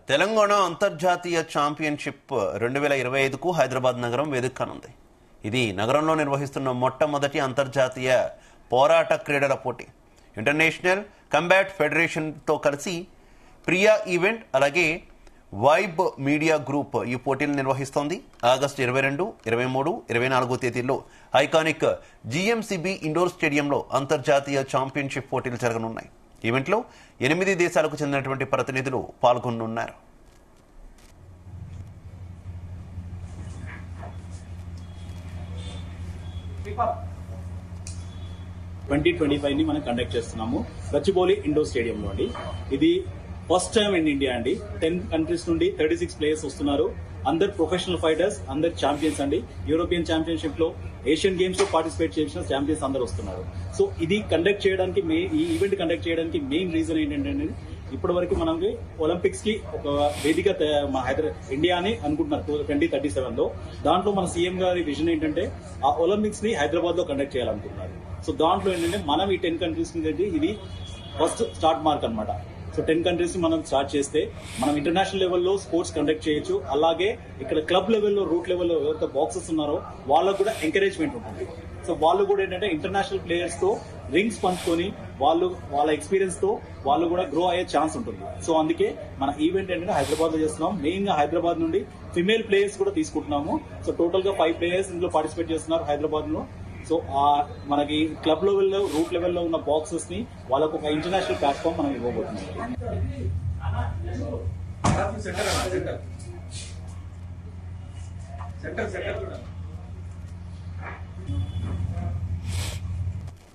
తెలంగాణ అంతర్జాతీయ ఛాంపియన్షిప్ 2025కు హైదరాబాద్ నగరం వేదిక కానుంది. ఇది నగరంలో నిర్వహిస్తున్న మొట్టమొదటి అంతర్జాతీయ పోరాట క్రీడల పోటీ. ఇంటర్నేషనల్ కంబాట్ ఫెడరేషన్తో కలిసి ప్రియా ఈవెంట్ అలాగే వైబ్ మీడియా గ్రూప్ ఈ పోటీలు నిర్వహిస్తోంది. ఆగస్టు 22, 23, 24 తేదీల్లో ఐకానిక్ జీఎంసీబీ ఇండోర్ స్టేడియంలో అంతర్జాతీయ ఛాంపియన్షిప్ పోటీలు జరగనున్నాయి. ఈవెంట్లో 8 దేశాలకు చెందినటువంటి ప్రతినిధులు పాల్గొనున్నారు. ని మనం కండక్ట్ చేస్తున్నాము గచ్చిబౌలి ఇండోర్ స్టేడియంలో అండి. ఇది ఫస్ట్ టైం ఇన్ ఇండియా అండి. 10 కంట్రీస్ నుండి 36 ప్లేయర్స్ వస్తున్నారు. అందరు ప్రొఫెషనల్ ఫైటర్స్, అందరు ఛాంపియన్స్ అండి. యూరోపియన్ ఛాంపియన్షిప్ లో, ఏషియన్ గేమ్స్ లో పార్టిసిపేట్ చేసిన ఛాంపియన్స్ అందరు వస్తున్నారు. సో ఇది కండక్ట్ చేయడానికి ఈ ఈవెంట్ కండక్ట్ చేయడానికి మెయిన్ రీజన్ ఏంటంటే, ఇప్పటి వరకు మనకి ఒలింపిక్స్ కి ఒక వేదిక ఇండియా అని అనుకుంటున్నారు 2037 లో. దాంట్లో మన సీఎం గారి విజన్ ఏంటంటే ఆ ఒలింపిక్స్ ని హైదరాబాద్ లో కండక్ట్ చేయాలనుకుంటున్నారు. సో దాంట్లో ఏంటంటే మనం ఈ 10 కంట్రీస్ ఇది ఫస్ట్ స్టార్ట్ మార్క్ అనమాట. సో 10 కంట్రీస్ మనం స్టార్ట్ చేస్తే మనం ఇంటర్నేషనల్ లెవెల్లో స్పోర్ట్స్ కండక్ట్ చేయొచ్చు. అలాగే ఇక్కడ క్లబ్ లెవెల్లో, రూట్ లెవెల్లో ఎవరైతే బాక్సర్స్ ఉన్నారో వాళ్ళకు కూడా ఎంకరేజ్మెంట్ ఉంటుంది. సో వాళ్ళు కూడా ఏంటంటే ఇంటర్నేషనల్ ప్లేయర్స్ తో రింగ్స్ పంచుకొని వాళ్ళ ఎక్స్పీరియన్స్ తో వాళ్ళు కూడా గ్రో అయ్యే ఛాన్స్ ఉంటుంది. సో అందుకే మన ఈవెంట్ ఏంటంటే హైదరాబాద్ లో చేస్తున్నాం. మెయిన్ గా హైదరాబాద్ నుండి ఫిమేల్ ప్లేయర్స్ కూడా తీసుకుంటున్నాము. సో టోటల్ గా 5 ప్లేయర్స్ ఇందులో పార్టిసిపేట్ చేస్తున్నారు హైదరాబాద్ లో. సో మనకి క్లబ్ లెవెల్లో, రూట్ లెవెల్లో ఉన్న బాక్సెస్ ని వాళ్ళకు ఒక ఇంటర్నేషనల్ ప్లాట్ఫామ్ మనం ఇవ్వబోతున్నాం.